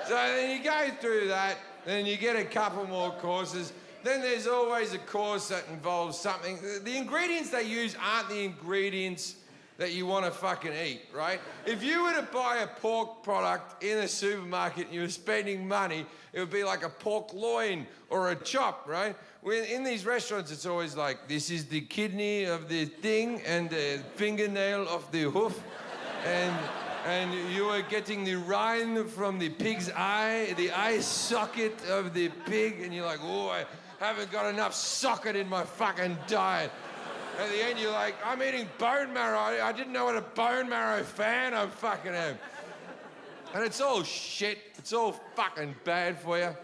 So then you go through that, then you get a couple more courses. Then there's always a course that involves something. The ingredients they use aren't the ingredients that you want to fucking eat, right? If you were to buy a pork product in a supermarket and you were spending money, it would be like a pork loin or a chop, right? When in these restaurants, it's always like, this is the kidney of the thing and the fingernail of the hoof. And you are getting the rind from the pig's eye, the eye socket of the pig, and you're like, oh, I haven't got enough socket in my fucking diet. At the end, you're like, I'm eating bone marrow. I didn't know what a bone marrow fan I fucking am. And it's all shit. It's all fucking bad for you.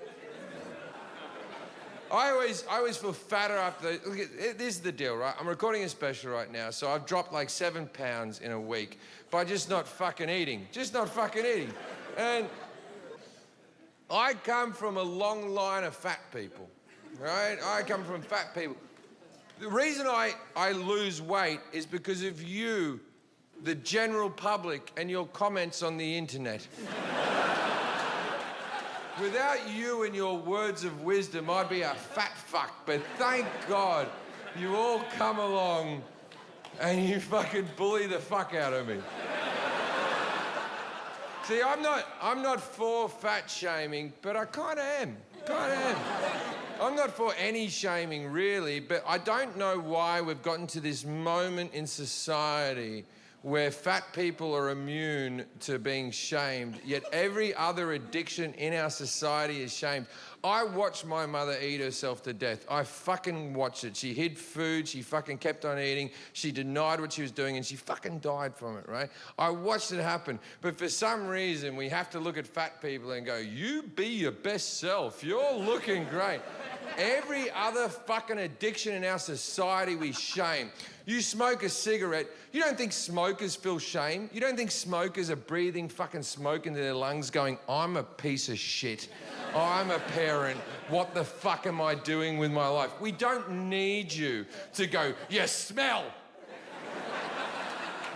I always feel fatter after. Look, this is the deal, right? I'm recording a special right now, so I've dropped like 7 pounds in a week by just not fucking eating. Just not fucking eating. And I come from a long line of fat people, right? I come from fat people. The reason I lose weight is because of you, the general public, and your comments on the internet. Without you and your words of wisdom, I'd be a fat fuck. But thank God you all come along and you fucking bully the fuck out of me. See, I'm not for fat shaming, but I kind of am. I'm not for any shaming, really, but I don't know why we've gotten to this moment in society where fat people are immune to being shamed, yet every other addiction in our society is shamed. I watched my mother eat herself to death. I fucking watched it. She hid food, she fucking kept on eating, she denied what she was doing, and she fucking died from it, right? I watched it happen, but for some reason, we have to look at fat people and go, you be your best self, you're looking great. Every other fucking addiction in our society we shame. You smoke a cigarette, you don't think smokers feel shame? You don't think smokers are breathing fucking smoke into their lungs going, I'm a piece of shit. I'm a parent. What the fuck am I doing with my life? We don't need you to go, you smell.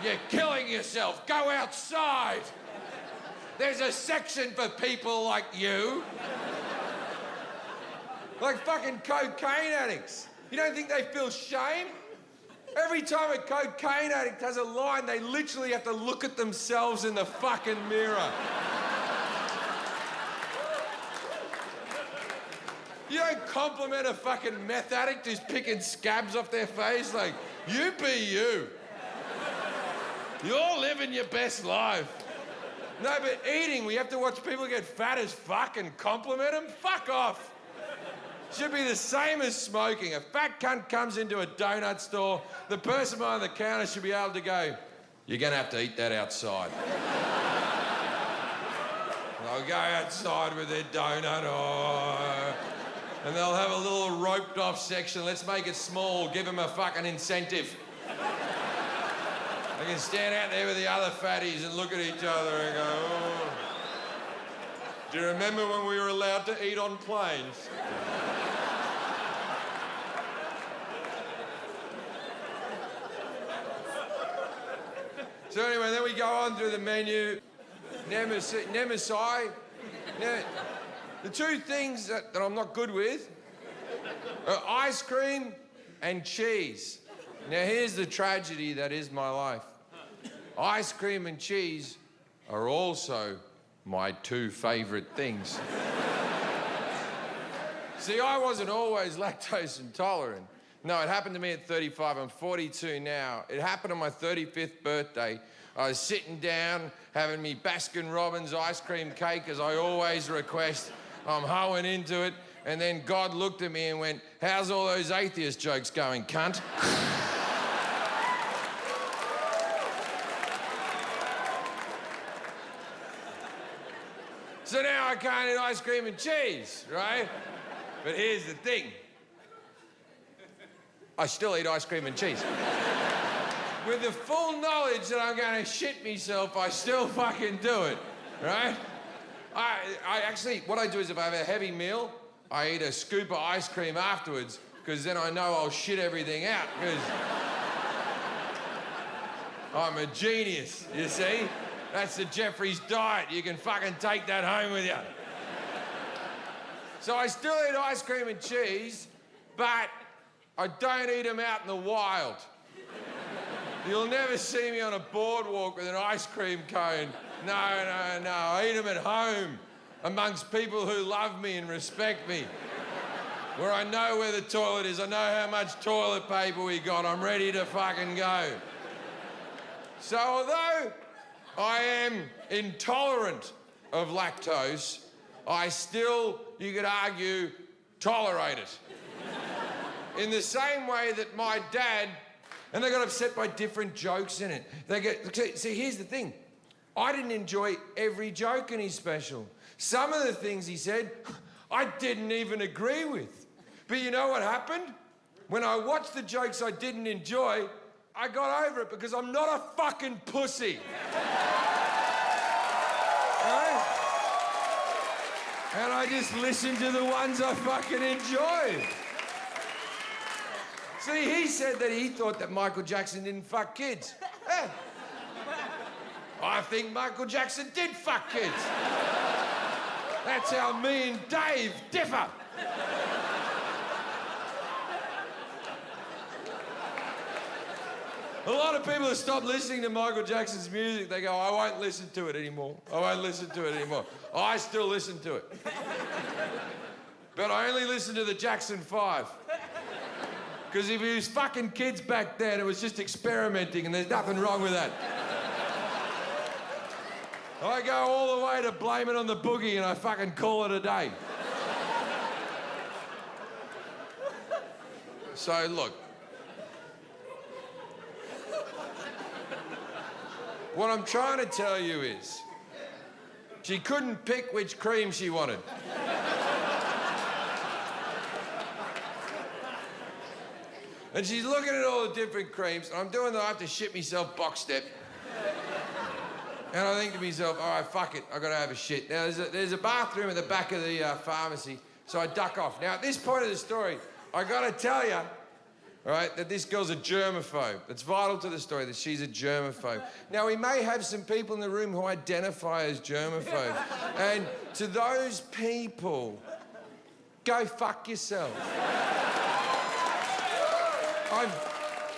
You're killing yourself. Go outside. There's a section for people like you. Like fucking cocaine addicts. You don't think they feel shame? Every time a cocaine addict has a line, they literally have to look at themselves in the fucking mirror. You don't compliment a fucking meth addict who's picking scabs off their face like, you be you. You're living your best life. No, but eating, we have to watch people get fat as fuck and compliment them? Fuck off. Should be the same as smoking. A fat cunt comes into a donut store, the person behind the counter should be able to go, you're gonna have to eat that outside. They'll go outside with their donut, and they'll have a little roped off section. Let's make it small, give them a fucking incentive. They can stand out there with the other fatties and look at each other and go, oh. Do you remember when we were allowed to eat on planes? So anyway, then we go on through the menu. Nemesis. Now, the two things that I'm not good with are ice cream and cheese. Now, here's the tragedy that is my life. Ice cream and cheese are also my two favourite things. See, I wasn't always lactose intolerant. No, it happened to me at 35. I'm 42 now. It happened on my 35th birthday. I was sitting down, having me Baskin-Robbins ice cream cake, as I always request. I'm hoeing into it, and then God looked at me and went, how's all those atheist jokes going, cunt? So now I can't eat ice cream and cheese, right? But here's the thing. I still eat ice cream and cheese. With the full knowledge that I'm gonna shit myself, I still fucking do it, right? I actually, what I do is if I have a heavy meal, I eat a scoop of ice cream afterwards, because then I know I'll shit everything out, because I'm a genius, you see? That's the Jefferies diet. You can fucking take that home with you. So I still eat ice cream and cheese, but I don't eat them out in the wild. You'll never see me on a boardwalk with an ice cream cone. No. I eat them at home amongst people who love me and respect me. Where I know where the toilet is, I know how much toilet paper we got, I'm ready to fucking go. So although I am intolerant of lactose, I still, you could argue, tolerate it. In the same way that my dad, and they got upset by different jokes in it. See, here's the thing. I didn't enjoy every joke in his special. Some of the things he said, I didn't even agree with. But you know what happened? When I watched the jokes I didn't enjoy, I got over it because I'm not a fucking pussy. Right? And I just listen to the ones I fucking enjoy. See, he said that he thought that Michael Jackson didn't fuck kids. Yeah. I think Michael Jackson did fuck kids. That's how me and Dave differ. A lot of people have stopped listening to Michael Jackson's music. They go, I won't listen to it anymore. I still listen to it. But I only listen to the Jackson 5. Because if he was fucking kids back then, it was just experimenting, and there's nothing wrong with that. I go all the way to blame it on the boogie, and I fucking call it a day. So, look. What I'm trying to tell you is, she couldn't pick which cream she wanted. And she's looking at all the different creams, and I have to shit myself box step. And I think to myself, all right, fuck it, I've got to have a shit. Now, there's a bathroom at the back of the pharmacy, so I duck off. Now, at this point of the story, I got to tell you, right, that this girl's a germaphobe. It's vital to the story that she's a germaphobe. Now, we may have some people in the room who identify as germaphobes. And to those people, go fuck yourself.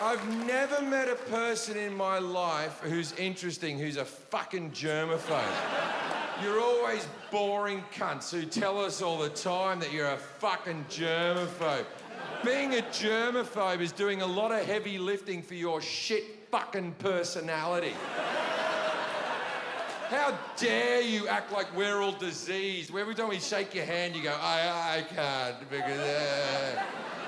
I've never met a person in my life who's interesting, who's a fucking germaphobe. You're always boring cunts who tell us all the time that you're a fucking germaphobe. Being a germaphobe is doing a lot of heavy lifting for your shit fucking personality. How dare you act like we're all diseased? Every time we shake your hand, you go, I can't, because...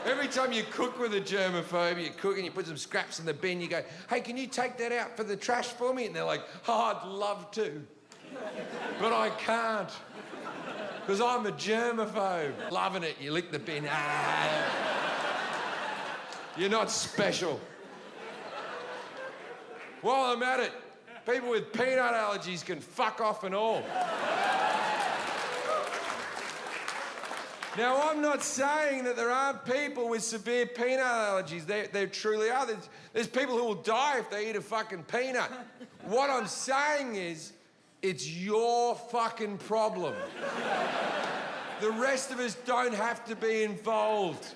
Every time you cook with a germaphobe, you cook and you put some scraps in the bin, you go, hey, can you take that out for the trash for me? And they're like, oh, I'd love to. But I can't. Because I'm a germaphobe. Loving it, you lick the bin. You're not special. While I'm at it, people with peanut allergies can fuck off and all. Now, I'm not saying that there aren't people with severe peanut allergies. There truly are. There's people who will die if they eat a fucking peanut. What I'm saying is, it's your fucking problem. The rest of us don't have to be involved.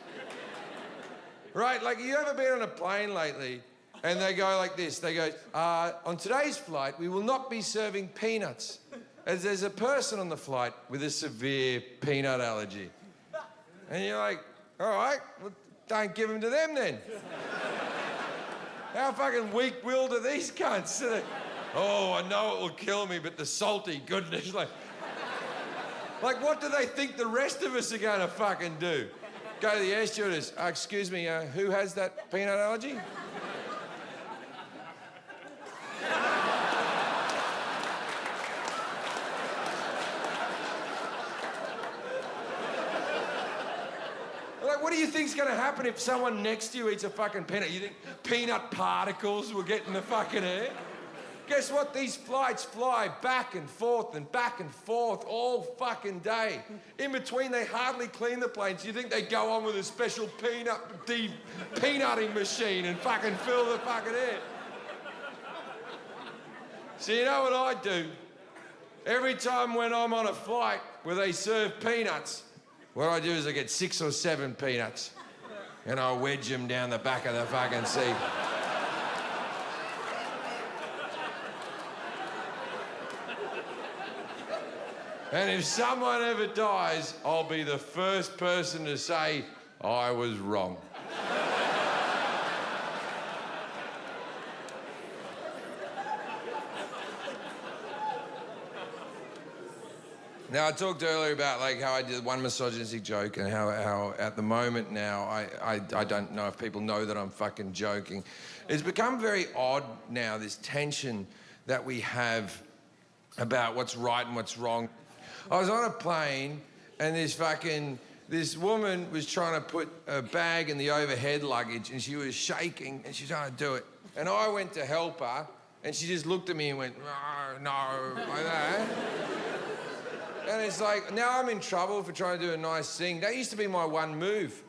Right? Like, you ever been on a plane lately and they go like this? They go, on today's flight, we will not be serving peanuts, as there's a person on the flight with a severe peanut allergy. And you're like, all right, well, don't give them to them then. How fucking weak-willed are these cunts? Oh, I know it will kill me, but the salty goodness. Like, what do they think the rest of us are going to fucking do? Go to the air stewardess. Excuse me, who has that peanut allergy? What do you think's going to happen if someone next to you eats a fucking peanut? You think peanut particles will get in the fucking air? Guess what? These flights fly back and forth all fucking day. In between, they hardly clean the planes. You think they go on with a special peanutting machine and fucking fill the fucking air? So you know what I do? Every time when I'm on a flight where they serve peanuts, what I do is I get 6 or 7 peanuts and I wedge them down the back of the fucking seat. And if someone ever dies, I'll be the first person to say, I was wrong. Now, I talked earlier about like how I did one misogynistic joke and how at the moment now I don't know if people know that I'm fucking joking. It's become very odd now, this tension that we have about what's right and what's wrong. I was on a plane and this woman was trying to put a bag in the overhead luggage and she was shaking and she was trying to do it. And I went to help her and she just looked at me and went, no, like that. And it's like, now I'm in trouble for trying to do a nice thing. That used to be my one move.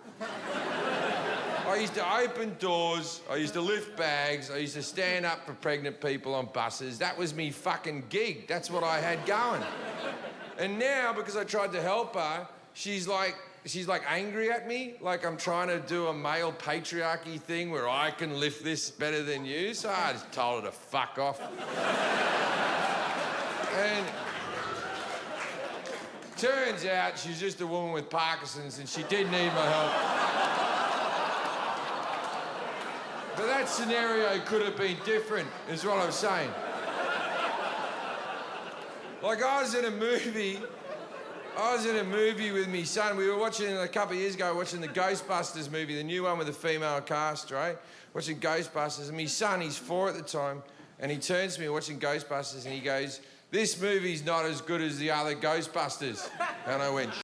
I used to open doors, I used to lift bags, I used to stand up for pregnant people on buses. That was me fucking gig. That's what I had going. And now, because I tried to help her, she's like angry at me, like I'm trying to do a male patriarchy thing where I can lift this better than you. So I just told her to fuck off. And turns out she's just a woman with Parkinson's and she did need my help. But that scenario could have been different, is what I'm saying. Like I was in a movie with my son. We were watching a couple of years ago, watching the Ghostbusters movie, the new one with the female cast, right? Watching Ghostbusters. And my son, he's 4 at the time, and he turns to me watching Ghostbusters and he goes, this movie's not as good as the other Ghostbusters. And I went,